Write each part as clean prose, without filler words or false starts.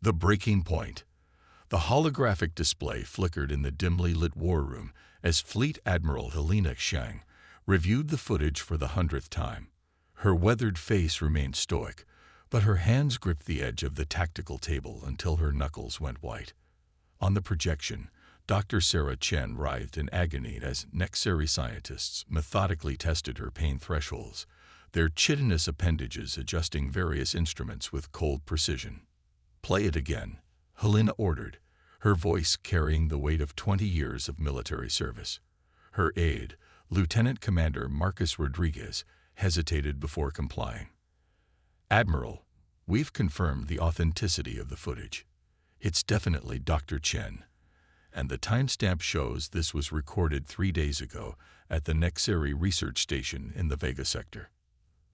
The breaking point. The holographic display flickered in the dimly lit war room as Fleet Admiral Helena Xiang reviewed the footage for the 100th time. Her weathered face remained stoic, but her hands gripped the edge of the tactical table until her knuckles went white. On the projection, Dr. Sarah Chen writhed in agony as HFY scientists methodically tested her pain thresholds, their chitinous appendages adjusting various instruments with cold precision. "Play it again," Helena ordered, her voice carrying the weight of 20 years of military service. Her aide, Lieutenant Commander Marcus Rodriguez, hesitated before complying. "Admiral, we've confirmed the authenticity of the footage. It's definitely Dr. Chen, and the timestamp shows this was recorded 3 days ago at the HFY research station in the Vega sector."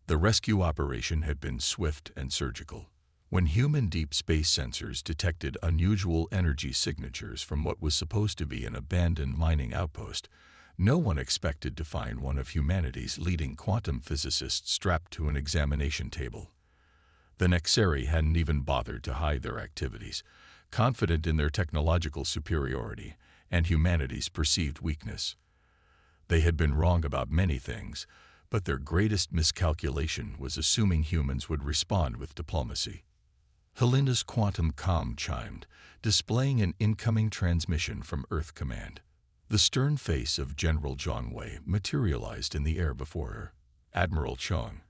The rescue operation had been swift and surgical. When human deep space sensors detected unusual energy signatures from what was supposed to be an abandoned mining outpost, no one expected to find one of humanity's leading quantum physicists strapped to an examination table. The HFY hadn't even bothered to hide their activities, confident in their technological superiority and humanity's perceived weakness. They had been wrong about many things, but their greatest miscalculation was assuming humans would respond with diplomacy. Helena's quantum comm chimed, displaying an incoming transmission from Earth Command. The stern face of General Zhang Wei materialized in the air before her. "Admiral Chong,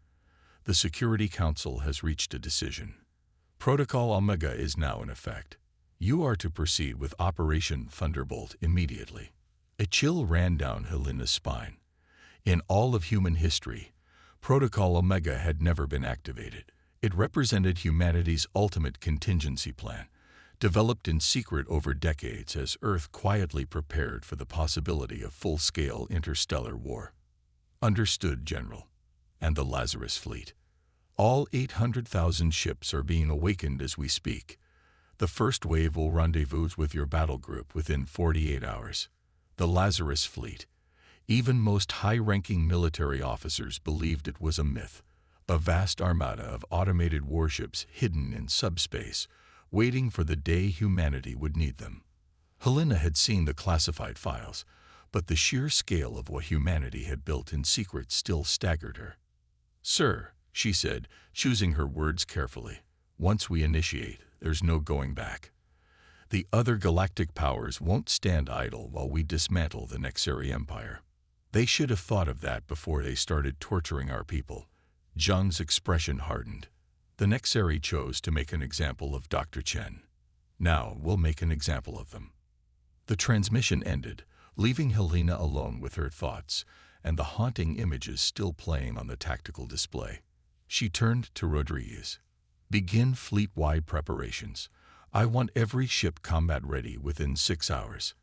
the Security Council has reached a decision. Protocol Omega is now in effect. You are to proceed with Operation Thunderbolt immediately." A chill ran down Helena's spine. In all of human history, Protocol Omega had never been activated. It represented humanity's ultimate contingency plan, developed in secret over decades as Earth quietly prepared for the possibility of full-scale interstellar war. "Understood, General." "And the Lazarus fleet. All 800,000 ships are being awakened as we speak. The first wave will rendezvous with your battle group within 48 hours. The Lazarus fleet. Even most high-ranking military officers believed it was a myth, a vast armada of automated warships hidden in subspace, waiting for the day humanity would need them." Helena had seen the classified files, but the sheer scale of what humanity had built in secret still staggered her. "Sir," she said, choosing her words carefully, "once we initiate, there's no going back. The other galactic powers won't stand idle while we dismantle the HFY Empire. They should have thought of that before they started torturing our people." Zhang's expression hardened. "The HFY chose to make an example of Dr. Chen. Now we'll make an example of them." The transmission ended, leaving Helena alone with her thoughts and the haunting images still playing on the tactical display. She turned to Rodriguez. "Begin fleet-wide preparations. I want every ship combat ready within 6 hours."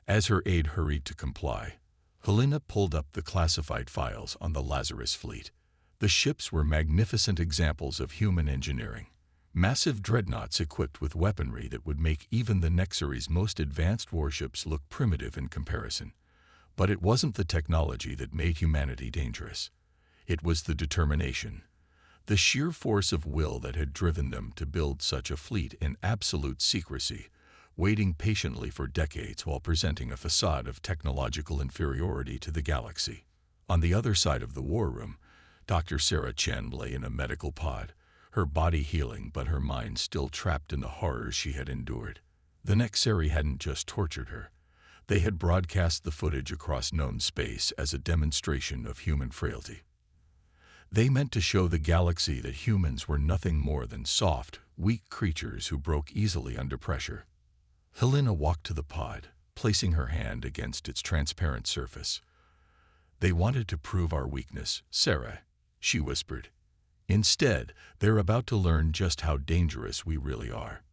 As her aide hurried to comply, Helena pulled up the classified files on the Lazarus fleet. The ships were magnificent examples of human engineering. Massive dreadnoughts equipped with weaponry that would make even the HFY's most advanced warships look primitive in comparison. But it wasn't the technology that made humanity dangerous. It was the determination, the sheer force of will that had driven them to build such a fleet in absolute secrecy, waiting patiently for decades while presenting a facade of technological inferiority to the galaxy. On the other side of the war room, Dr. Sarah Chen lay in a medical pod, her body healing but her mind still trapped in the horrors she had endured. The HFY hadn't just tortured her. They had broadcast the footage across known space as a demonstration of human frailty. They meant to show the galaxy that humans were nothing more than soft, weak creatures who broke easily under pressure. Helena walked to the pod, placing her hand against its transparent surface. "They wanted to prove our weakness, Sarah," she whispered. "Instead, they're about to learn just how dangerous we really are."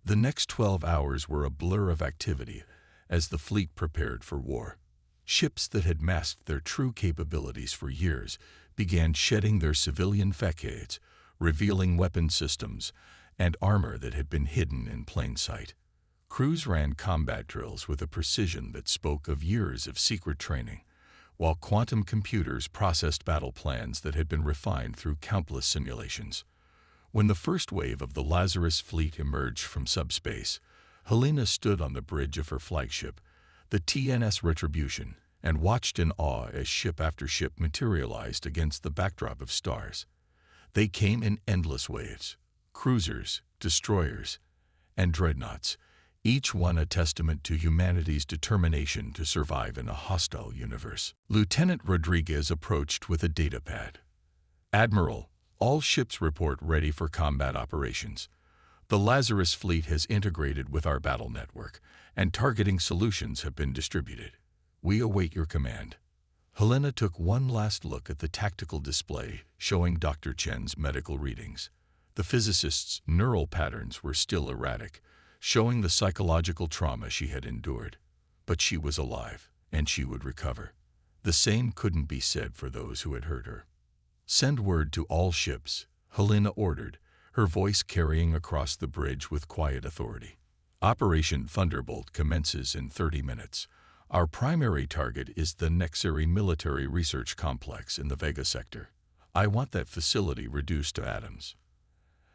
The next 12 hours were a blur of activity as the fleet prepared for war. Ships that had masked their true capabilities for years began shedding their civilian facades, revealing weapon systems and armor that had been hidden in plain sight. Crews ran combat drills with a precision that spoke of years of secret training, while quantum computers processed battle plans that had been refined through countless simulations. When the first wave of the Lazarus fleet emerged from subspace, Helena stood on the bridge of her flagship, the TNS Retribution, and watched in awe as ship after ship materialized against the backdrop of stars. They came in endless waves: cruisers, destroyers, and dreadnoughts, each one a testament to humanity's determination to survive in a hostile universe. Lieutenant Rodriguez approached with a datapad. "Admiral, all ships report ready for combat operations. The Lazarus fleet has integrated with our battle network, and targeting solutions have been distributed. We await your command." Helena took one last look at the tactical display showing Dr. Chen's medical readings. The physicist's neural patterns were still erratic, showing the psychological trauma she had endured. But she was alive, and she would recover. The same couldn't be said for those who had hurt her. "Send word to all ships," Helena ordered, her voice carrying across the bridge with quiet authority. "Operation Thunderbolt commences in 30 minutes. Our primary target is the Nexeri Military Research Complex in the Vega sector. I want that facility reduced to atoms."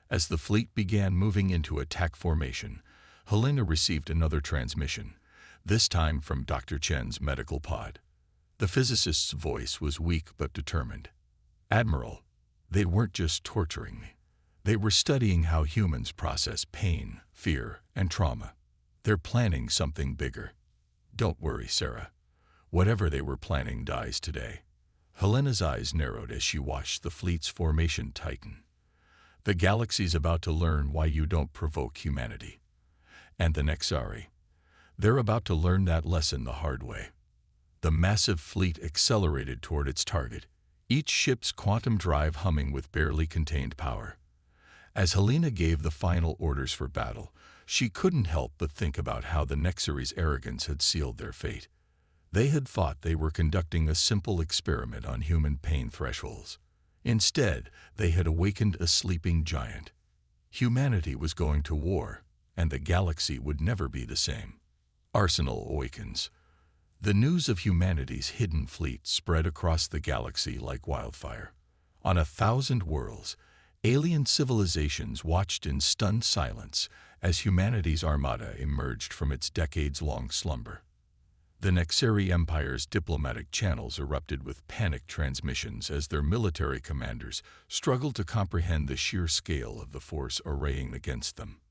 As the fleet began moving into attack formation, Helena received another transmission, this time from Dr. Chen's medical pod. The physicist's voice was weak but determined. "Admiral, they weren't just torturing me. They were studying how humans process pain, fear, and trauma. They're planning something bigger. Don't worry, Sarah. Whatever they were planning dies today." Helena's eyes narrowed as she watched the fleet's formation tighten. "The galaxy's about to learn why you don't provoke humanity. And the Nexari, they're about to learn that lesson the hard way." The massive fleet accelerated toward its target, each ship's quantum drive humming with barely contained power. As Helena gave the final orders for battle, she couldn't help but think about how the Nexari's arrogance had sealed their fate. They had thought they were conducting a simple experiment on human pain thresholds. Instead, they had awakened a sleeping giant. Humanity was going to war, and the galaxy would never be the same. Arsenal awakens. The news of humanity's hidden fleet spread across the galaxy like wildfire. On 1,000 worlds, alien civilizations watched in stunned silence as humanity's armada emerged from its decades-long slumber. The Nexeri Empire's diplomatic channels erupted with panicked transmissions as their military commanders struggled to comprehend the sheer scale of the force arraying against them.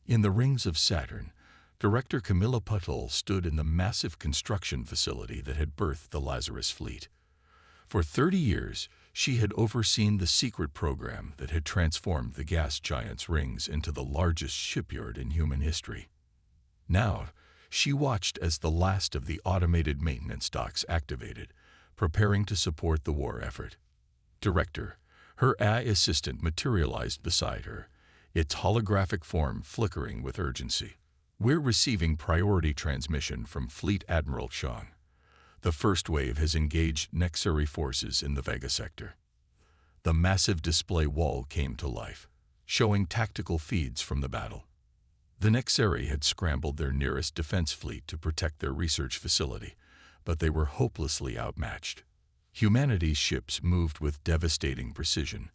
In the rings of Saturn, Director Camilla Putul stood in the massive construction facility that had birthed the Lazarus fleet. For 30 years, she had overseen the secret program that had transformed the gas giant's rings into the largest shipyard in human history. Now, she watched as the last of the automated maintenance docks activated, preparing to support the war effort. "Director," her AI assistant materialized beside her, its holographic form flickering with urgency. "We're receiving priority transmission from Fleet Admiral Chang. The first wave has engaged Nexeri forces in the Vega sector." The massive display wall came to life, showing tactical feeds from the battle. The Nexeri had scrambled their nearest defense fleet to protect their research facility, but they were hopelessly outmatched. Humanity's ships moved with devastating precision,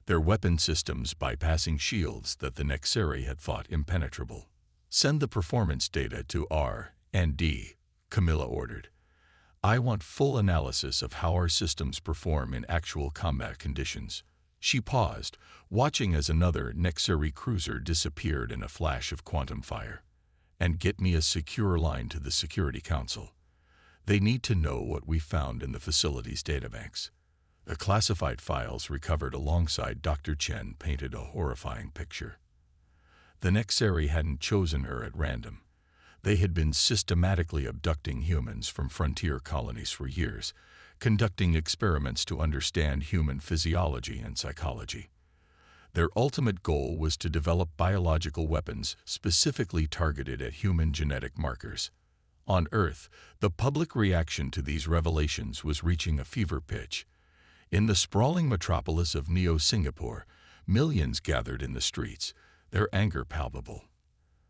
their weapon systems bypassing shields that the Nexeri had thought impenetrable. "Send the performance data to R&D," Camilla ordered. "I want full analysis of how our systems perform in actual combat conditions." She paused, watching as another Nexeri cruiser disappeared in a flash of quantum fire. "And get me a secure line to the Security Council. They need to know what we found in the facility's databanks." The classified files recovered alongside Dr. Chen painted a horrifying picture. The Nexeri hadn't chosen her at random. They had been systematically abducting humans from frontier colonies for years, conducting experiments to understand human physiology and psychology. Their ultimate goal was to develop biological weapons specifically targeted at human genetic markers. On Earth, the public reaction to these revelations was reaching a fever pitch. In the sprawling metropolis of Neo-Singapore, millions gathered in the streets, their anger palpable.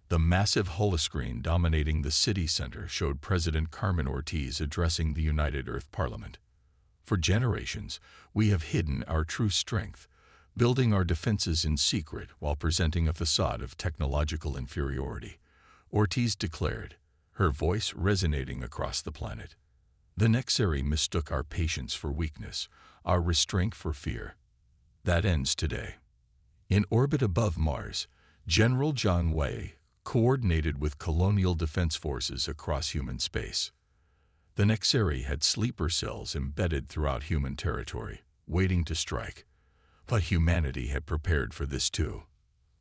The massive holoscreen dominating the city center showed President Carmen Ortiz addressing the United Earth Parliament. "For generations, we have hidden our true strength, building our defenses in secret while presenting a facade of technological inferiority, Ortiz declared, her voice resonating across the planet. The Nexari mistook our patience for weakness, our restraint for fear. That ends today. In orbit above Mars, General John Wei coordinated with colonial defense forces across human space. The Nexari had sleeper cells embedded throughout human territory, waiting to strike. But humanity had prepared for this too.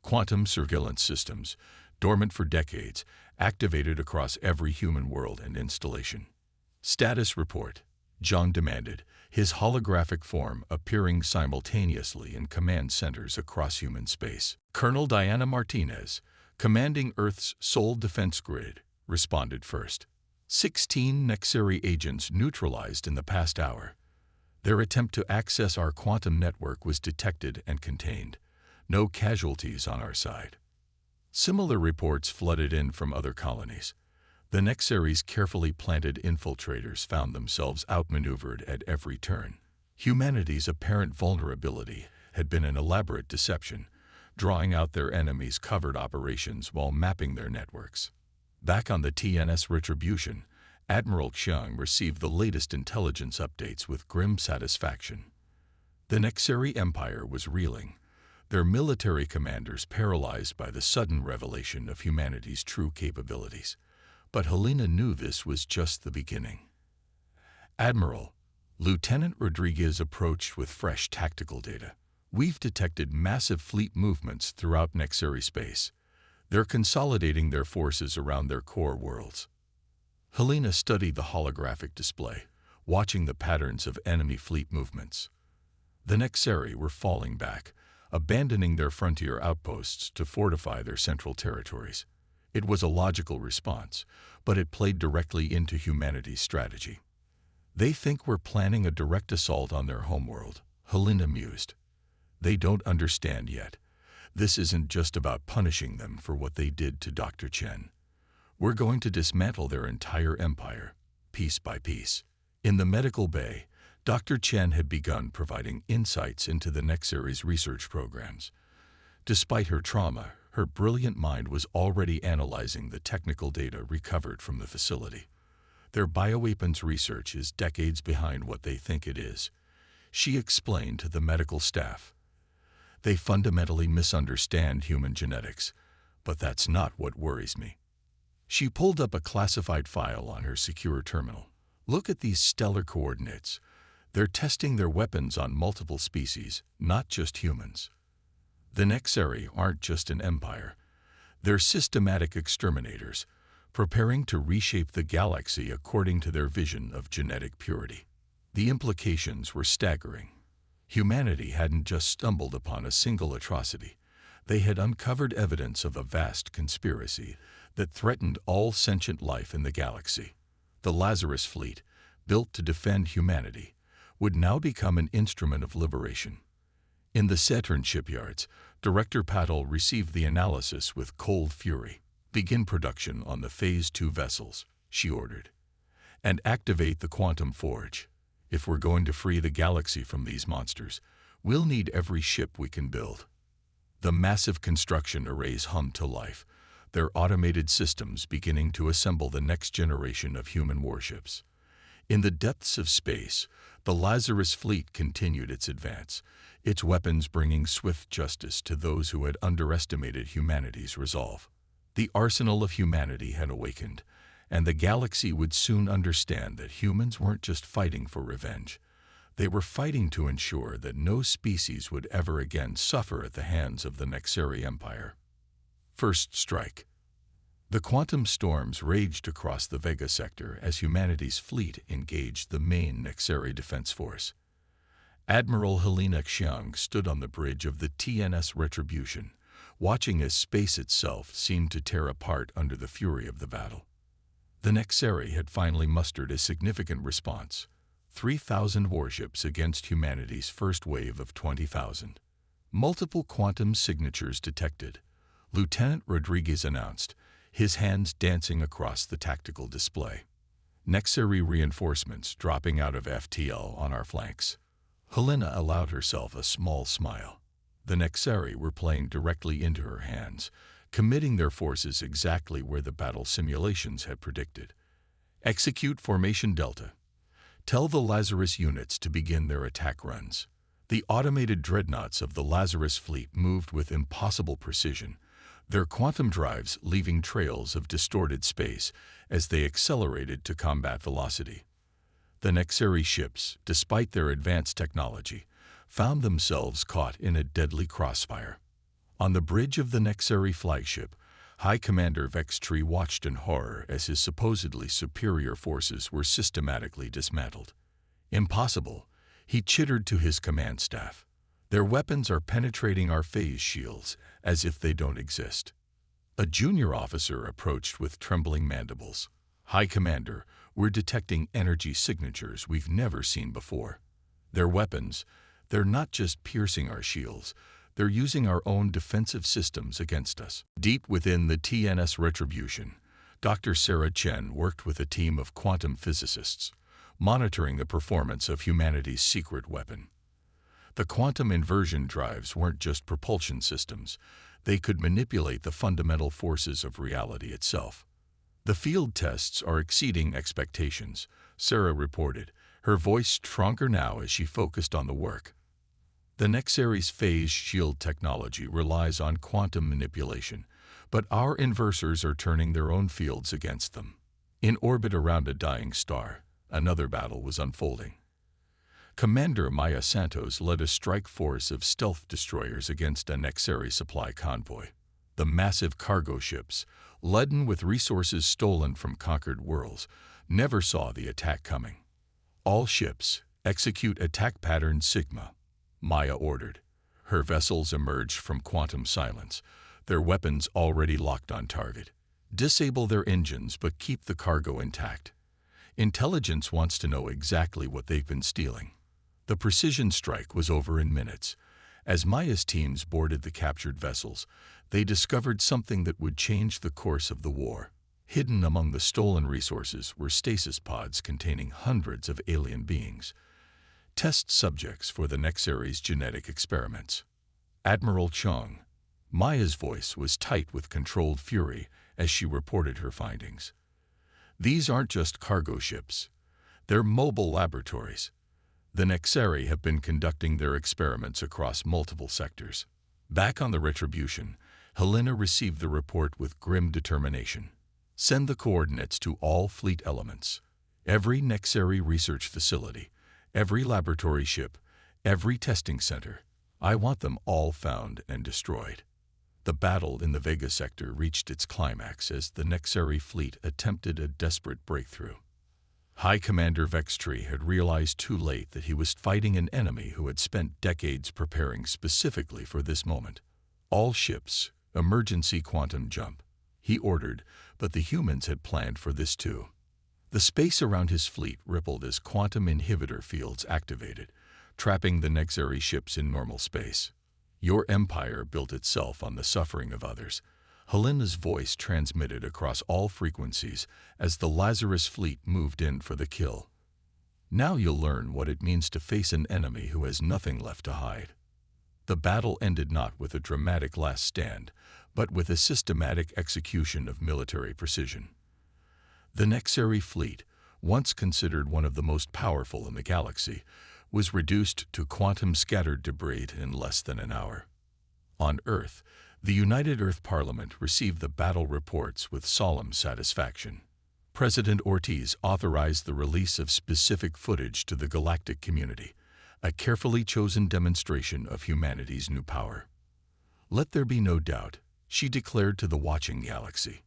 Quantum surveillance systems, dormant for decades, activated across every human world and installation. Status report, John demanded, his holographic form appearing simultaneously in command centers across human space. Colonel Diana Martinez, commanding Earth's sole defense grid, responded first. 16 Nexari agents neutralized in the past hour. Their attempt to access our quantum network was detected and contained. No casualties on our side. Similar reports flooded in from other colonies. The Nexari's carefully planted infiltrators found themselves outmaneuvered at every turn. Humanity's apparent vulnerability had been an elaborate deception, drawing out their enemies' covert operations while mapping their networks. Back on the TNS Retribution, Admiral Xiang received the latest intelligence updates with grim satisfaction. The Nexari Empire was reeling, their military commanders paralyzed by the sudden revelation of humanity's true capabilities. But Helena knew this was just the beginning. Admiral, Lieutenant Rodriguez approached with fresh tactical data. We've detected massive fleet movements throughout Nexari space. They're consolidating their forces around their core worlds. Helena studied the holographic display, watching the patterns of enemy fleet movements. The Nexari were falling back, abandoning their frontier outposts to fortify their central territories. It was a logical response, but it played directly into humanity's strategy. They think we're planning a direct assault on their homeworld, Helena mused. They don't understand yet. This isn't just about punishing them for what they did to Dr. Chen. We're going to dismantle their entire empire, piece by piece. In the medical bay, Dr. Chen had begun providing insights into the Nexari's research programs. Despite her trauma, her brilliant mind was already analyzing the technical data recovered from the facility. Their bioweapons research is decades behind what they think it is, she explained to the medical staff. They fundamentally misunderstand human genetics, but that's not what worries me. She pulled up a classified file on her secure terminal. Look at these stellar coordinates. They're testing their weapons on multiple species, not just humans. The Nexari aren't just an empire. They're systematic exterminators, preparing to reshape the galaxy according to their vision of genetic purity. The implications were staggering. Humanity hadn't just stumbled upon a single atrocity. They had uncovered evidence of a vast conspiracy that threatened all sentient life in the galaxy. The Lazarus fleet, built to defend humanity, would now become an instrument of liberation. In the Saturn shipyards, Director Patel received the analysis with cold fury. Begin production on the Phase 2 vessels, she ordered. And activate the quantum forge. If we're going to free the galaxy from these monsters, we'll need every ship we can build. The massive construction arrays hummed to life, their automated systems beginning to assemble the next generation of human warships. In the depths of space, the Lazarus fleet continued its advance, its weapons bringing swift justice to those who had underestimated humanity's resolve. The arsenal of humanity had awakened, and the galaxy would soon understand that humans weren't just fighting for revenge. They were fighting to ensure that no species would ever again suffer at the hands of the Nexari Empire. First strike. The quantum storms raged across the Vega sector as humanity's fleet engaged the main Nexari defense force. Admiral Helena Xiang stood on the bridge of the TNS Retribution, watching as space itself seemed to tear apart under the fury of the battle. The Nexari had finally mustered a significant response, 3,000 warships against humanity's first wave of 20,000. Multiple quantum signatures detected, Lieutenant Rodriguez announced, his hands dancing across the tactical display. Nexari reinforcements dropping out of FTL on our flanks. Helena allowed herself a small smile. The Nexari were playing directly into her hands, committing their forces exactly where the battle simulations had predicted. Execute Formation Delta. Tell the Lazarus units to begin their attack runs. The automated dreadnoughts of the Lazarus fleet moved with impossible precision, their quantum drives leaving trails of distorted space as they accelerated to combat velocity. The Nexari ships, despite their advanced technology, found themselves caught in a deadly crossfire. On the bridge of the Nexari flagship, High Commander Vextree watched in horror as his supposedly superior forces were systematically dismantled. Impossible, he chittered to his command staff. Their weapons are penetrating our phase shields as if they don't exist. A junior officer approached with trembling mandibles. High Commander, we're detecting energy signatures we've never seen before. Their weapons, they're not just piercing our shields, they're using our own defensive systems against us. Deep within the TNS Retribution, Dr. Sarah Chen worked with a team of quantum physicists, monitoring the performance of humanity's secret weapon. The quantum inversion drives weren't just propulsion systems, they could manipulate the fundamental forces of reality itself. The field tests are exceeding expectations, Sarah reported, her voice stronger now as she focused on the work. The Nexari's phase shield technology relies on quantum manipulation, but our inversors are turning their own fields against them. In orbit around a dying star, another battle was unfolding. Commander Maya Santos led a strike force of stealth destroyers against a Nexari supply convoy. The massive cargo ships, laden with resources stolen from conquered worlds, never saw the attack coming. All ships, execute attack pattern Sigma, Maya ordered. Her vessels emerged from quantum silence, their weapons already locked on target. Disable their engines but keep the cargo intact. Intelligence wants to know exactly what they've been stealing. The precision strike was over in minutes. As Maya's teams boarded the captured vessels, they discovered something that would change the course of the war. Hidden among the stolen resources were stasis pods containing hundreds of alien beings, test subjects for the Nexari's genetic experiments. Admiral Chung, Maya's voice was tight with controlled fury as she reported her findings. These aren't just cargo ships. They're mobile laboratories. The Nexari have been conducting their experiments across multiple sectors. Back on the Retribution, Helena received the report with grim determination. Send the coordinates to all fleet elements. Every Nexari research facility, every laboratory ship, every testing center. I want them all found and destroyed. The battle in the Vega sector reached its climax as the Nexari fleet attempted a desperate breakthrough. High Commander Vextree had realized too late that he was fighting an enemy who had spent decades preparing specifically for this moment. All ships, emergency quantum jump, he ordered, but the humans had planned for this too. The space around his fleet rippled as quantum inhibitor fields activated, trapping the Nexari ships in normal space. Your empire built itself on the suffering of others. Helena's voice transmitted across all frequencies as the Lazarus fleet moved in for the kill. Now you'll learn what it means to face an enemy who has nothing left to hide. The battle ended not with a dramatic last stand, but with a systematic execution of military precision. The Nexari fleet, once considered one of the most powerful in the galaxy, was reduced to quantum-scattered debris in less than an hour. On Earth, the United Earth Parliament received the battle reports with solemn satisfaction. President Ortiz authorized the release of specific footage to the Galactic community, a carefully chosen demonstration of humanity's new power. Let there be no doubt, she declared to the watching galaxy.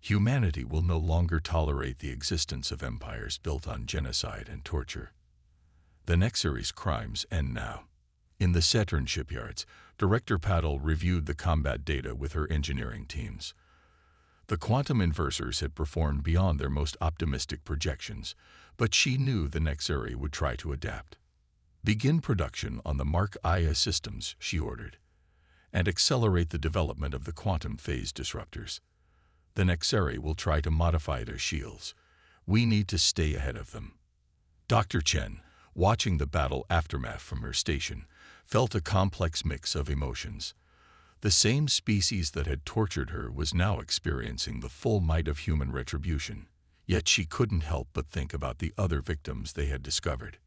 Humanity will no longer tolerate the existence of empires built on genocide and torture. The Nexari's crimes end now. In the Saturn shipyards, Director Paddle reviewed the combat data with her engineering teams. The quantum inversors had performed beyond their most optimistic projections, but she knew the Nexari would try to adapt. Begin production on the Mark IA systems, she ordered, and accelerate the development of the quantum phase disruptors. The Nexari will try to modify their shields. We need to stay ahead of them. Dr. Chen, watching the battle aftermath from her station, felt a complex mix of emotions. The same species that had tortured her was now experiencing the full might of human retribution, yet she couldn't help but think about the other victims they had discovered.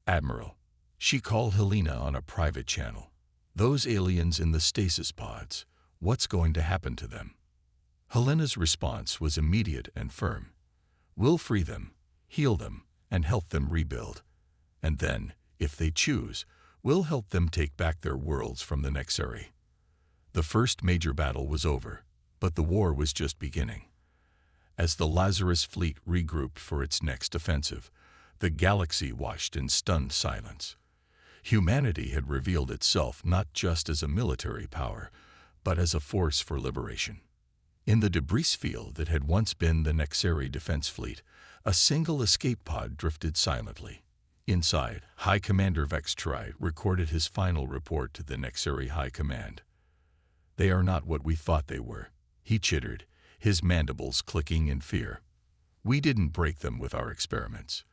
"Admiral," she called Helena on a private channel. "Those aliens in the stasis pods, what's going to happen to them?" Helena's response was immediate and firm. "We'll free them, heal them, and help them rebuild. And then, if they choose, we'll help them take back their worlds from the Nexari." The first major battle was over, but the war was just beginning. As the Lazarus fleet regrouped for its next offensive, the galaxy watched in stunned silence. Humanity had revealed itself not just as a military power, but as a force for liberation. In the debris field that had once been the Nexari defense fleet, a single escape pod drifted silently. Inside, High Commander Vextri recorded his final report to the Nexari High Command. "They are not what we thought they were," he chittered, his mandibles clicking in fear. "We didn't break them with our experiments.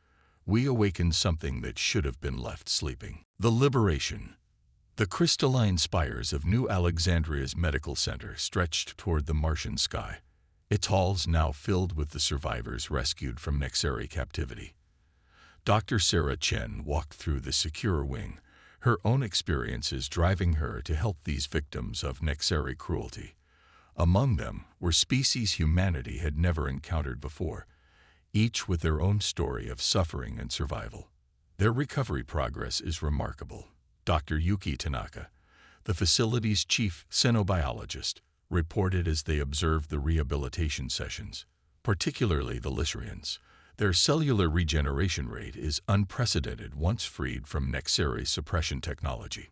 We awakened something that should have been left sleeping." The liberation. The crystalline spires of New Alexandria's medical center stretched toward the Martian sky, its halls now filled with the survivors rescued from Nexari captivity. Dr. Sarah Chen walked through the secure wing, her own experiences driving her to help these victims of Nexari cruelty. Among them were species humanity had never encountered before, each with their own story of suffering and survival. Their recovery progress is remarkable. Dr. Yuki Tanaka, the facility's chief xenobiologist, reported as they observed the rehabilitation sessions, particularly the Lystrians. Their cellular regeneration rate is unprecedented once freed from Nexari suppression technology.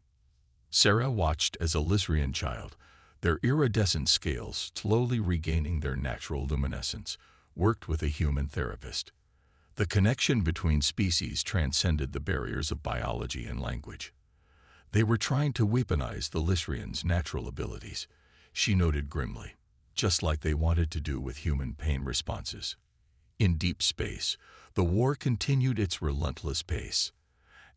Sarah watched as a Lystrian child, their iridescent scales slowly regaining their natural luminescence, worked with a human therapist. The connection between species transcended the barriers of biology and language. They were trying to weaponize the Lystrians' natural abilities, she noted grimly, just like they wanted to do with human pain responses. In deep space, the war continued its relentless pace.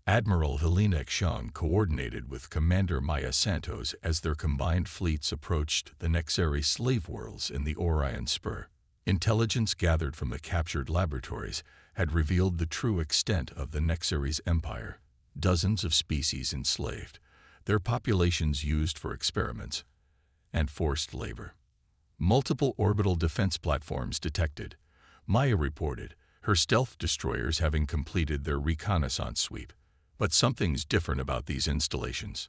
Admiral Helena Xiang coordinated with Commander Maya Santos as their combined fleets approached the Nexari slave worlds in the Orion Spur. Intelligence gathered from the captured laboratories had revealed the true extent of the Nexari's empire. Dozens of species enslaved, their populations used for experiments, and forced labor. Multiple orbital defense platforms detected, Maya reported, her stealth destroyers having completed their reconnaissance sweep. But something's different about these installations,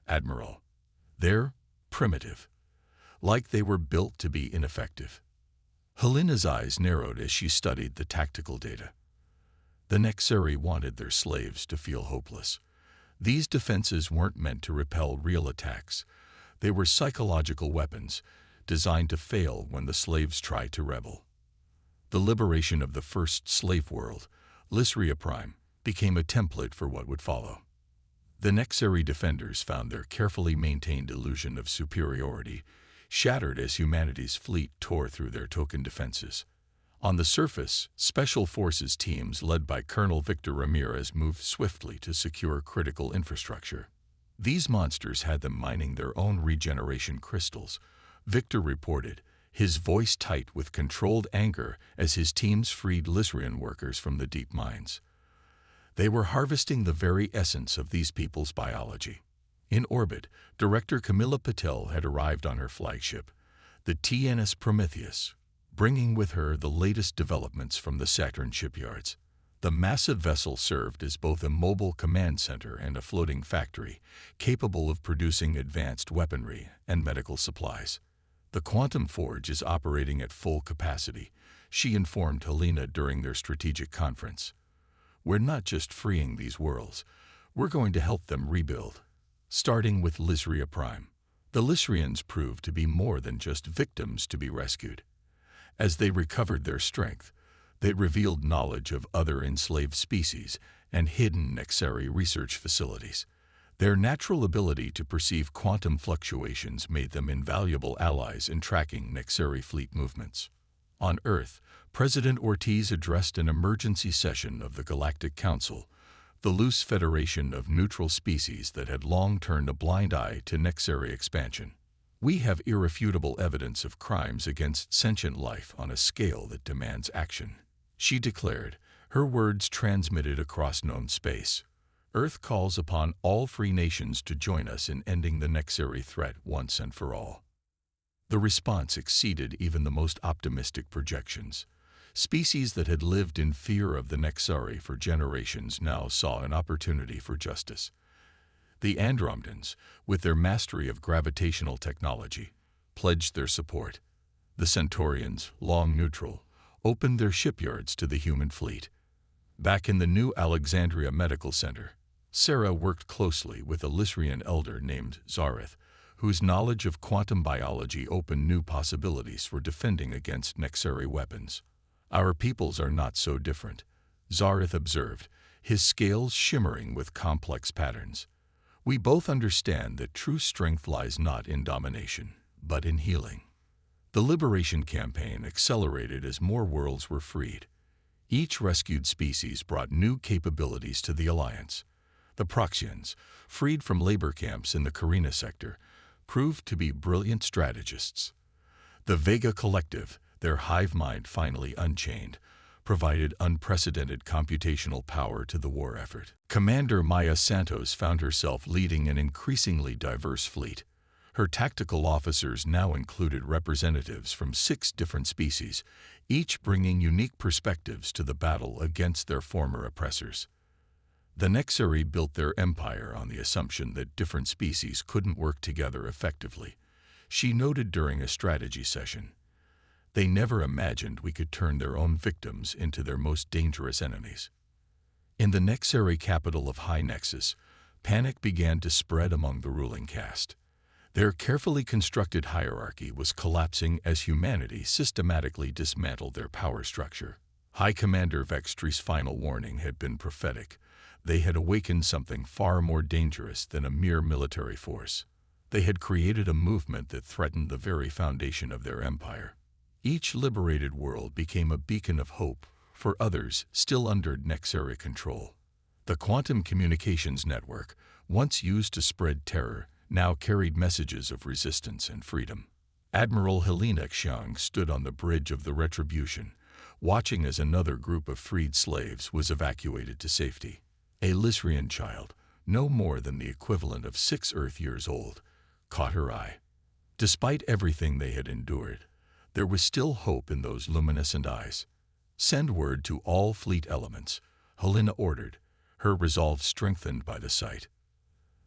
Admiral. They're primitive, like they were built to be ineffective. Helena's eyes narrowed as she studied the tactical data. The Nexari wanted their slaves to feel hopeless. These defenses weren't meant to repel real attacks. They were psychological weapons, designed to fail when the slaves tried to rebel. The liberation of the first slave world, Lysria Prime, became a template for what would follow. The Nexari defenders found their carefully maintained illusion of superiority shattered as humanity's fleet tore through their token defenses. On the surface, Special Forces teams led by Colonel Victor Ramirez moved swiftly to secure critical infrastructure. These monsters had them mining their own regeneration crystals, Victor reported, his voice tight with controlled anger as his teams freed Lysrian workers from the deep mines. They were harvesting the very essence of these people's biology. In orbit, Director Camilla Patel had arrived on her flagship, the TNS Prometheus, bringing with her the latest developments from the Saturn shipyards. The massive vessel served as both a mobile command center and a floating factory, capable of producing advanced weaponry and medical supplies. "The Quantum Forge is operating at full capacity," she informed Helena during their strategic conference. "We're not just freeing these worlds, we're going to help them rebuild." Starting with Lysria Prime, the Lysrians proved to be more than just victims to be rescued. As they recovered their strength, they revealed knowledge of other enslaved species and hidden Nexari research facilities. Their natural ability to perceive quantum fluctuations made them invaluable allies in tracking Nexari fleet movements. On Earth, President Ortiz addressed an emergency session of the Galactic Council, the loose federation of neutral species that had long turned a blind eye to Nexary expansion. We have irrefutable evidence of crimes against sentient life on a scale that demands action, she declared, her words transmitted across known space. Earth calls upon all free nations to join us in ending the Nexary threat once and for all. The response exceeded even the most optimistic projections. Species that had lived in fear of the Nexary for generations now saw an opportunity for justice. The Andromedans, with their mastery of gravitational technology, pledged their support. The Centaurians, long neutral, opened their shipyards to the human fleet. Back in the New Alexandria Medical Center, Sarah worked closely with a Lysrian elder named Zareth, whose knowledge of quantum biology opened new possibilities for defending against Nexary weapons. Our peoples are not so different, Zareth observed, his scales shimmering with complex patterns. We both understand that true strength lies not in domination, but in healing. The liberation campaign accelerated as more worlds were freed. Each rescued species brought new capabilities to the Alliance. The Proxians, freed from labor camps in the Carina sector, proved to be brilliant strategists. The Vega Collective, their hive mind finally unchained, provided unprecedented computational power to the war effort. Commander Maya Santos found herself leading an increasingly diverse fleet. Her tactical officers now included representatives from 6 different species, each bringing unique perspectives to the battle against their former oppressors. The Nexary built their empire on the assumption that different species couldn't work together effectively. She noted during a strategy session, "They never imagined we could turn their own victims into their most dangerous enemies." In the Nexary capital of High Nexus, panic began to spread among the ruling caste. Their carefully constructed hierarchy was collapsing as humanity systematically dismantled their power structure. High Commander Vextre's final warning had been prophetic. They had awakened something far more dangerous than a mere military force. They had created a movement that threatened the very foundation of their empire. Each liberated world became a beacon of hope for others still under Nexary control. The quantum communications network, once used to spread terror, now carried messages of resistance and freedom. Admiral Helena Xiang stood on the bridge of the Retribution, watching as another group of freed slaves was evacuated to safety. A Lysrian child, no more than the equivalent of 6 Earth years old, caught her eye. Despite everything they had endured, there was still hope in those luminescent eyes. "Send word to all fleet elements," Helena ordered, her resolve strengthened by the sight.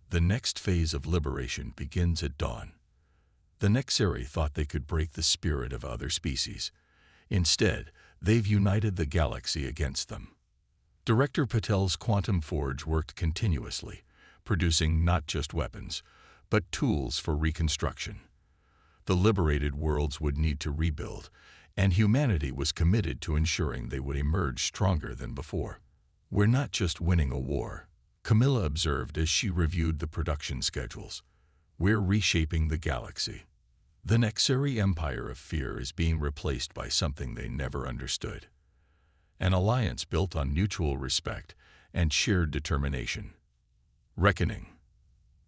The next phase of liberation begins at dawn. The Nexary thought they could break the spirit of other species. Instead, they've united the galaxy against them. Director Patel's Quantum Forge worked continuously, producing not just weapons, but tools for reconstruction. The liberated worlds would need to rebuild, and humanity was committed to ensuring they would emerge stronger than before. "We're not just winning a war," Camilla observed as she reviewed the production schedules. "We're reshaping the galaxy." The Nexary Empire of Fear is being replaced by something they never understood. An alliance built on mutual respect and shared determination. Reckoning.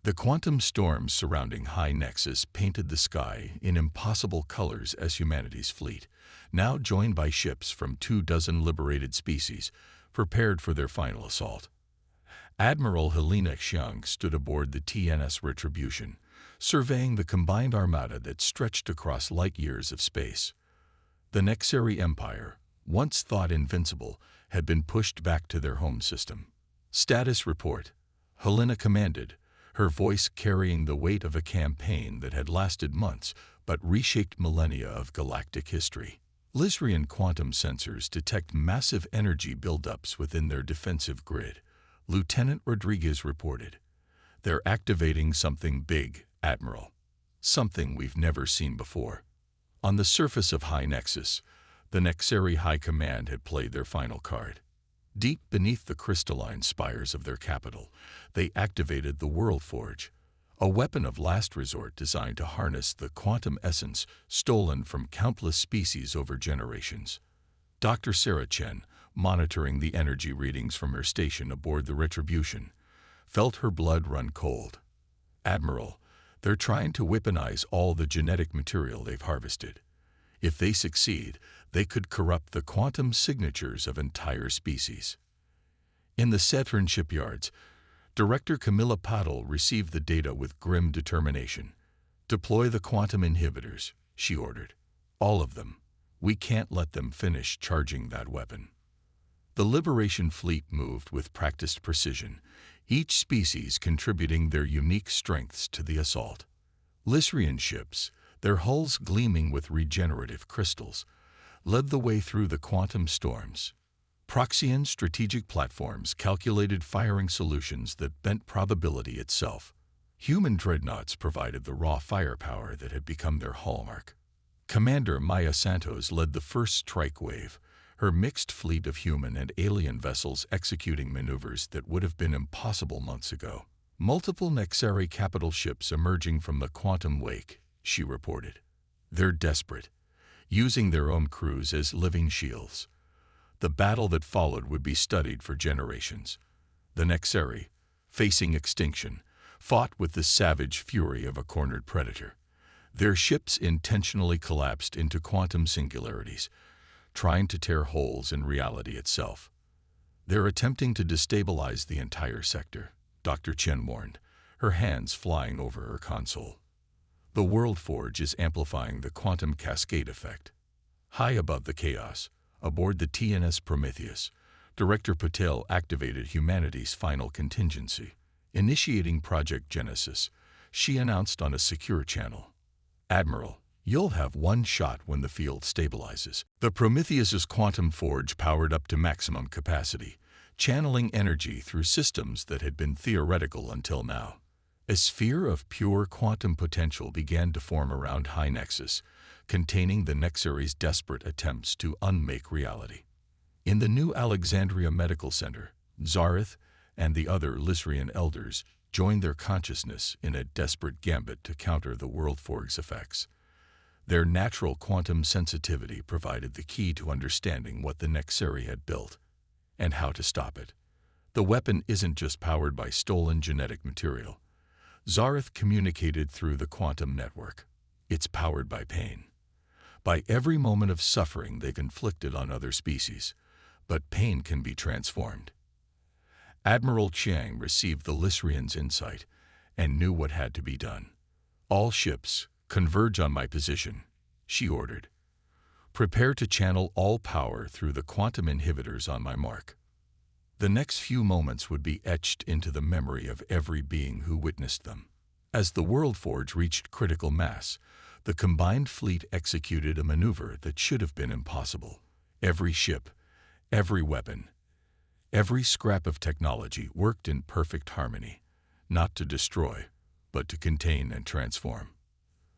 The quantum storms surrounding High Nexus painted the sky in impossible colors as humanity's fleet, now joined by ships from 24 liberated species, prepared for their final assault. Admiral Helena Xiang stood aboard the TNS Retribution, surveying the combined armada that stretched across light years of space. The Nexary Empire, once thought invincible, had been pushed back to their home system. "Status report," Helena commanded, her voice carrying the weight of a campaign that had lasted months but reshaped millennia of galactic history. Lysrian quantum sensors detect massive energy buildups within their defensive grid, Lieutenant Rodriguez reported. "They're activating something big, Admiral. Something we've never seen before." On the surface of High Nexus, the Nexary High Command had played their final card. Deep beneath the crystalline spires of their capital, they activated the World Forge, a weapon of last resort designed to harness the quantum essence stolen from countless species over generations. Dr. Sarah Chen, monitoring the energy readings from her station aboard the Retribution, felt her blood run cold. "Admiral, they're trying to weaponize all the genetic material they've harvested. If they succeed, they could corrupt the quantum signatures of entire species." In the Saturn shipyards, Director Camilla Paddle received the data with grim determination. "Deploy the quantum inhibitors," she ordered. "All of them. We can't let them finish charging that weapon." The Liberation Fleet moved with practiced precision, each species contributing their unique strengths to the assault. Lystrian ships, their hulls gleaming with regenerative crystals, led the way through the quantum storms. Proxian strategic platforms calculated firing solutions that bent probability itself. Human dreadnoughts provided the raw firepower that had become their hallmark. Commander Maya Santos led the first strike wave, her mixed fleet of human and alien vessels executing maneuvers that would have been impossible months ago. "Multiple Nexari capital ships emerging from the quantum wake," she reported. "They're desperate, using their own crews as living shields." The battle that followed would be studied for generations. The Nexari, facing extinction, fought with the savage fury of a cornered predator. Their ships intentionally collapsed into quantum singularities, trying to tear holes in reality itself. "They're attempting to destabilize the entire sector," Dr. Chen warned, her hands flying over her console. "The World Forge is amplifying the quantum cascade effect." High above the chaos, aboard the TNS Prometheus, Director Patel activated humanity's final contingency. Initiating Project Genesis, she announced on a secure channel, "Admiral, you'll have one shot when the field stabilizes." The Prometheus's quantum forge powered up to maximum capacity, channeling energy through systems that had been theoretical until now. A sphere of pure quantum potential began to form around High Nexus, containing the Nexari's desperate attempts to unmake reality. In the new Alexandria Medical Center, Zareth and the other Lystrian elders joined their consciousness in a desperate gambit to counter the World Forge's effects. Their natural quantum sensitivity provided the key to understanding what the Nexari had built and how to stop it. The weapon isn't just powered by stolen genetic material. Zareth communicated through the quantum network. It's powered by pain. By every moment of suffering they've inflicted on other species. But pain can be transformed. Admiral Chiang received the Lystrian's insight and knew what had to be done. "All ships, converge on my position," she ordered. "Prepare to channel all power through the quantum inhibitors on my mark." The next few moments would be etched into the memory of every being who witnessed them. As the World Forge reached critical mass, the combined fleet executed a maneuver that should have been impossible. Every ship, every weapon, every scrap of technology worked in perfect harmony, not to destroy, but to contain and transform.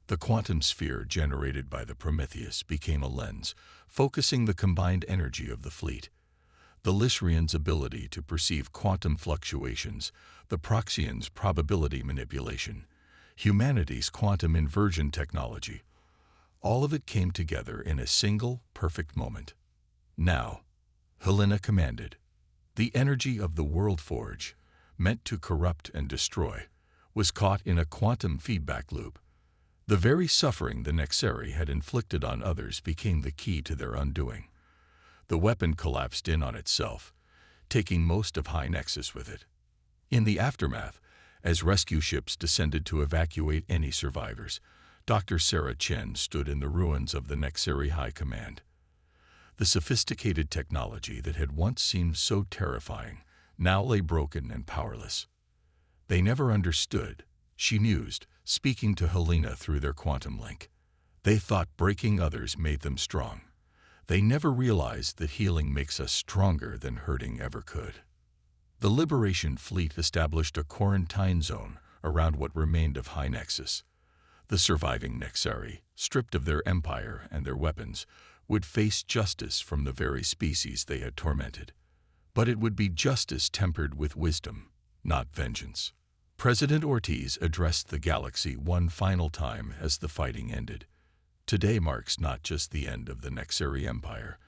The quantum sphere generated by the Prometheus became a lens, focusing the combined energy of the fleet. The Lystrian's ability to perceive quantum fluctuations, the Proxian's probability manipulation, humanity's quantum inversion technology, all of it came together in a single, perfect moment. "Now," Helena commanded. The energy of the World Forge, meant to corrupt and destroy, was caught in a quantum feedback loop. The very suffering the Nexari had inflicted on others became the key to their undoing. The weapon collapsed in on itself, taking most of High Nexus with it. In the aftermath, as rescue ships descended to evacuate any survivors, Dr. Sarah Chen stood in the ruins of the Nexari High Command. The sophisticated technology that had once seemed so terrifying now lay broken and powerless. "They never understood," she mused, speaking to Helena through their quantum link. "They thought breaking others made them strong. They never realized that healing makes us stronger than hurting ever could." The Liberation Fleet established a quarantine zone around what remained of High Nexus. The surviving Nexari, stripped of their empire and their weapons, would face justice from the very species they had tormented. But it would be justice tempered with wisdom, not vengeance. President Ortiz addressed the galaxy one final time as the fighting ended. "Today marks not just the end of the Nexari Empire,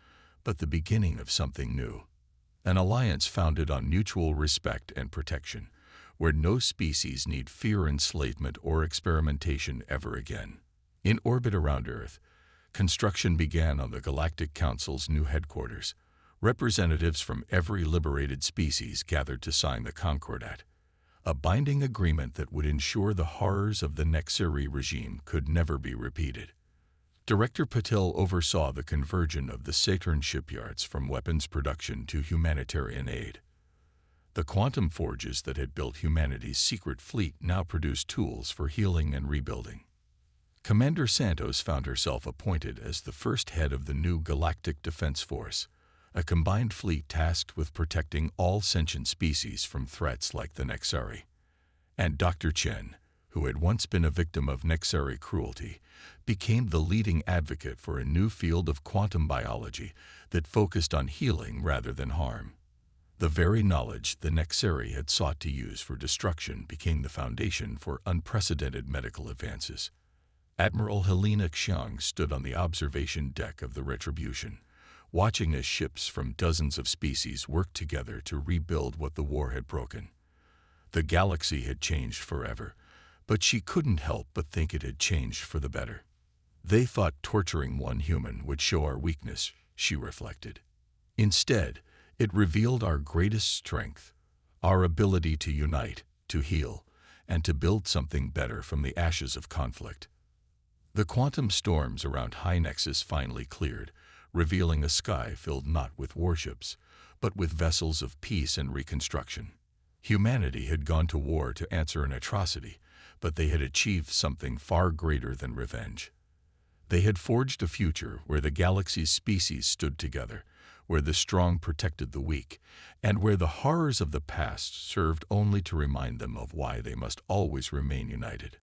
but the beginning of something new. An alliance founded on mutual respect and protection, where no species need fear enslavement or experimentation ever again. In orbit around Earth, construction began on the Galactic Council's new headquarters. Representatives from every liberated species gathered to sign the Concordat, a binding agreement that would ensure the horrors of the Nexeri regime could never be repeated. Director Patel oversaw the conversion of the Saturn shipyards from weapons production to humanitarian aid. The quantum forges that had built humanity's secret fleet now produced tools for healing and rebuilding. Commander Santos found herself appointed as the first head of the new Galactic Defense Force, a combined fleet tasked with protecting all sentient species from threats like the Nexeri. And Dr. Chen, who had once been a victim of Nexeri cruelty, became the leading advocate for a new field of quantum biology that focused on healing rather than harm. The very knowledge the Nexeri had sought to use for destruction became the foundation for unprecedented medical advances. Admiral Helena Xiang stood on the observation deck of the Retribution, watching as ships from dozens of species worked together to rebuild what the war had broken. The galaxy had changed forever, but she couldn't help but think it had changed for the better. They thought torturing one human would show our weakness, she reflected. Instead, it revealed our greatest strength, our ability to unite, to heal, and to build something better from the ashes of conflict. The quantum storms around High Nexus finally cleared, revealing a sky filled not with warships, but with vessels of peace and reconstruction. Humanity had gone to war to answer an atrocity, but they had achieved something far greater than revenge. They had forged a future where the galaxy's species stood together, where the strong protected the weak, and where the horrors of the past served only to remind them of why they must always remain united.